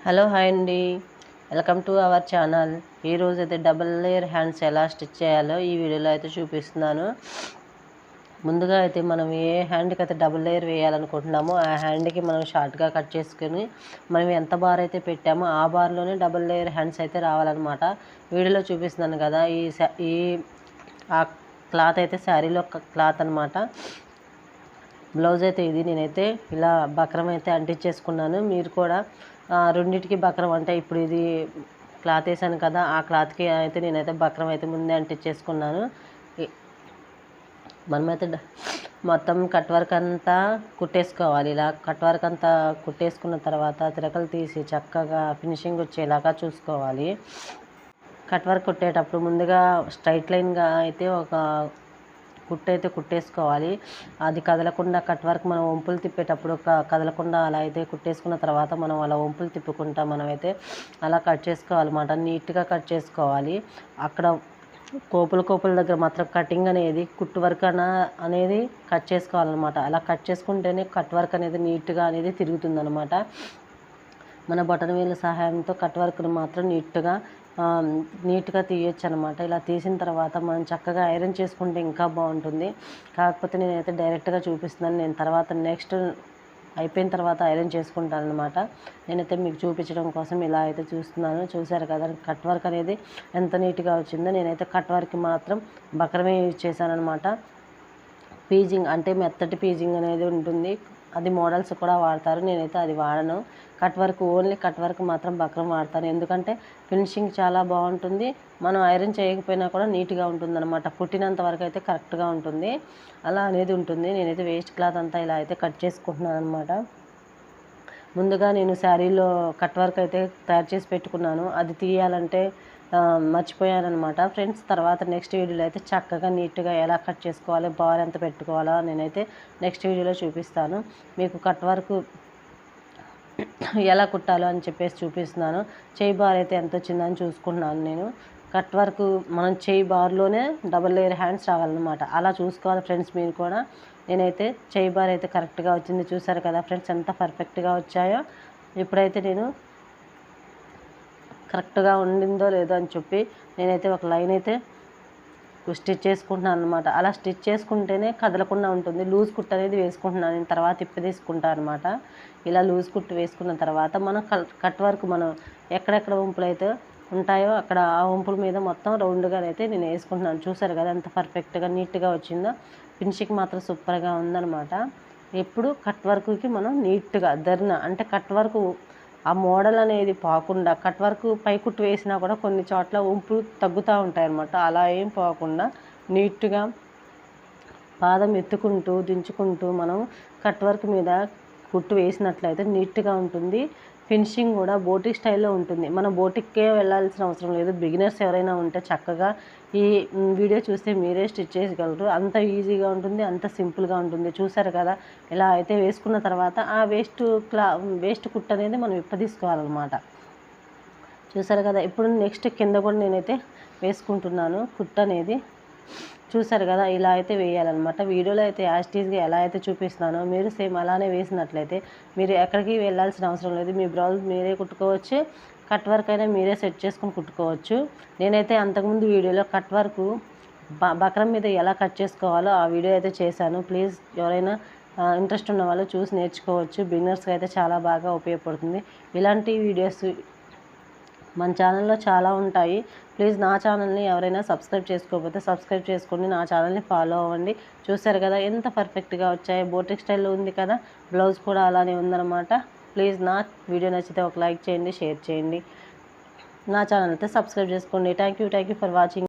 Hello hi అండి, welcome to our channel. ఈరోజు అయితే డబుల్ లేయర్ హ్యాండ్స్ ఎలా స్టిచ్ చేయాలో ఈ వీడియోలో అయితే చూపిస్తున్నాను. ముందుగా అయితే మనం ఏ హ్యాండ్కి అయితే డబుల్ లేయర్ వేయాలనుకుంటున్నామో ఆ హ్యాండ్కి మనం షార్ట్గా కట్ చేసుకుని మనం ఎంత బార్ అయితే పెట్టామో ఆ బార్లోనే డబుల్ లేయర్ హ్యాండ్స్ అయితే రావాలన్నమాట. వీడియోలో చూపిస్తున్నాను కదా, ఈ ఆ క్లాత్ అయితే శారీలో క్లాత్ అనమాట. బ్లౌజ్ అయితే ఇది నేనైతే ఇలా బక్రం అయితే అంటించేసుకున్నాను. మీరు కూడా రెండింటికి బక్రం అంటే ఇప్పుడు ఇది క్లాత్ వేసాను కదా, ఆ క్లాత్కి అయితే నేనైతే బక్రం అయితే ముందే అంటించేసుకున్నాను. మనమైతే మొత్తం కట్ వర్క్ అంతా కుట్టేసుకోవాలి. ఇలా కట్ వర్క్ అంతా కుట్టేసుకున్న తర్వాత తిరకలు తీసి చక్కగా ఫినిషింగ్ వచ్చేలాగా చూసుకోవాలి. కట్ వర్క్ కుట్టేటప్పుడు ముందుగా స్ట్రైట్ లైన్గా అయితే ఒక కుట్టు అయితే కుట్టేసుకోవాలి. అది కదలకుండా కట్ వర్క్ మనం వంపులు తిప్పేటప్పుడు కదలకుండా అలా అయితే కుట్టేసుకున్న తర్వాత మనం అలా వంపులు తిప్పుకుంటా మనమైతే అలా కట్ చేసుకోవాలన్నమాట. నీట్గా కట్ చేసుకోవాలి. అక్కడ కోపుల దగ్గర మాత్రం కటింగ్ అనేది కుట్టు వర్క్ అనేది కట్ చేసుకోవాలన్నమాట. అలా కట్ చేసుకుంటేనే కట్ వర్క్ అనేది నీట్గా అనేది తిరుగుతుందన్నమాట. మన బటన్ వేలు సహాయంతో కట్ వర్క్ను మాత్రం నీట్గా తీయొచ్చు అనమాట. ఇలా తీసిన తర్వాత మనం చక్కగా ఐరన్ చేసుకుంటే ఇంకా బాగుంటుంది. కాకపోతే నేనైతే డైరెక్ట్గా చూపిస్తున్నాను. నేను తర్వాత నెక్స్ట్ అయిపోయిన తర్వాత ఐరన్ చేసుకుంటాను అనమాట. నేనైతే మీకు చూపించడం కోసం ఇలా అయితే చూస్తున్నాను. చూసారు కదా కట్ వర్క్ అనేది ఎంత నీట్గా వచ్చిందో. నేనైతే కట్ వర్క్ మాత్రం బక్రమే యూజ్ చేశాను అనమాట. పీజింగ్ అంటే మెత్తటి పీజింగ్ అనేది ఉంటుంది, అది మోడల్స్ కూడా వాడతారు. నేనైతే అది వాడను. Cut work only cut work మాత్రం బక్రం వాడతాను. ఎందుకంటే ఫినిషింగ్ చాలా బాగుంటుంది. మనం ఐరన్ చేయకపోయినా కూడా నీట్గా ఉంటుంది అనమాట. కుట్టినంత వరకు అయితే కరెక్ట్గా ఉంటుంది. అలా అనేది ఉంటుంది. నేనైతే వేస్ట్ క్లాత్ అంతా ఇలా అయితే కట్ చేసుకుంటున్నాను అనమాట. ముందుగా నేను శారీలో కట్ వర్క్ అయితే తయారు చేసి పెట్టుకున్నాను. అది తీయాలంటే మర్చిపోయానమాట ఫ్రెండ్స్. తర్వాత నెక్స్ట్ వీడియోలో అయితే చక్కగా నీట్గా ఎలా కట్ చేసుకోవాలి, బార్ ఎంత పెట్టుకోవాలో నేనైతే నెక్స్ట్ వీడియోలో చూపిస్తాను. మీకు కట్ వర్క్ ఎలా కుట్టాలో అని చెప్పేసి చూపిస్తున్నాను. చేయి బార్ అయితే ఎంత వచ్చిందని చూసుకుంటున్నాను నేను. కట్ వర్క్ మనం చేయి బార్లోనే డబుల్ లేయర్ హ్యాండ్స్ రావాలన్నమాట. అలా చూసుకోవాలి ఫ్రెండ్స్ మీరు కూడా. నేనైతే చేయి బార్ అయితే కరెక్ట్గా వచ్చింది. చూసారు కదా ఫ్రెండ్స్ ఎంత పర్ఫెక్ట్గా వచ్చాయో. ఇప్పుడైతే నేను కరెక్ట్గా ఉండిందో లేదో అని చెప్పి నేనైతే ఒక లైన్ అయితే స్టిచ్ చేసుకుంటున్నాను అనమాట. అలా స్టిచ్ చేసుకుంటేనే కదలకుండా ఉంటుంది. లూజ్ కుట్టు అనేది వేసుకుంటున్నాను నేను, తర్వాత తీసుకుంటాను అనమాట. ఇలా లూజ్ కుట్టు వేసుకున్న తర్వాత మనం కట్ వర్క్ మనం ఎక్కడెక్కడ వంపులు అయితే ఉంటాయో అక్కడ ఆ వంపుల మీద మొత్తం రౌండ్గా అయితే నేను వేసుకుంటున్నాను. చూసారు కదా ఎంత పర్ఫెక్ట్గా నీట్గా వచ్చిందో. ఫినిషింగ్ మాత్రం సూపర్గా ఉందన్నమాట. ఎప్పుడు కట్ వర్క్కి మనం నీట్గా అంటే కట్ వర్క్ ఆ మోడల్ అనేది పోకుండా కట్ వర్క్ పై కుట్టు వేసినా కూడా కొన్ని చోట్ల వంపులు తగ్గుతూ ఉంటాయి అన్నమాట. అలా ఏం పోకుండా నీట్గా పాదం ఎత్తుకుంటూ దించుకుంటూ మనం కట్ వర్క్ మీద కుట్టు వేసినట్లయితే నీట్గా ఉంటుంది. ఫినిషింగ్ కూడా బోటిక్ స్టైల్లో ఉంటుంది. మనం బోటిక్కే వెళ్ళాల్సిన అవసరం లేదు. బిగినర్స్ ఎవరైనా ఉంటే చక్కగా ఈ వీడియో చూస్తే మీరే స్టిచ్ చేయగలరు. అంత ఈజీగా ఉంటుంది, అంత సింపుల్గా ఉంటుంది. చూసారు కదా ఇలా అయితే వేసుకున్న తర్వాత ఆ వేస్ట్ కుట్టు అనేది మనం తీసుకోవాలన్నమాట. చూసారు కదా. ఇప్పుడు నెక్స్ట్ కింద కూడా నేనైతే వేసుకుంటున్నాను కుట్టు అనేది. చూసారు కదా ఇలా అయితే వేయాలన్నమాట. వీడియోలో అయితే యాస్టీజ్గా ఎలా అయితే చూపిస్తున్నానో మీరు సేమ్ అలానే వేసినట్లయితే మీరు ఎక్కడికి వెళ్ళాల్సిన అవసరం లేదు. మీ బ్లౌజ్ మీరే కుట్టుకోవచ్చు, కట్ వర్క్ అయినా మీరే సెట్ చేసుకుని కుట్టుకోవచ్చు. నేనైతే అంతకుముందు వీడియోలో కట్ వర్క్ బక్రం మీద ఎలా కట్ చేసుకోవాలో ఆ వీడియో అయితే చేశాను. ప్లీజ్ ఎవరైనా ఇంట్రెస్ట్ ఉన్న వాళ్ళు చూసి నేర్చుకోవచ్చు. బిగినర్స్కి అయితే చాలా బాగా ఉపయోగపడుతుంది. ఇలాంటి వీడియోస్ మన ఛానల్లో చాలా ఉంటాయి. ప్లీజ్ నా ఛానల్ని ఎవరైనా సబ్స్క్రైబ్ చేసుకోకపోతే సబ్స్క్రైబ్ చేసుకోండి, నా ఛానల్ని ఫాలో అవ్వండి. చూసారు కదా ఎంత పర్ఫెక్ట్గా వచ్చాయి. బోటిక్ స్టైల్లో ఉంది కదా, బ్లౌజ్ కూడా అలానే ఉందన్నమాట. ప్లీజ్ నా వీడియో నచ్చితే ఒక లైక్ చేయండి, షేర్ చేయండి, నా ఛానల్ అయితే సబ్స్క్రైబ్ చేసుకోండి. Thank you for watching.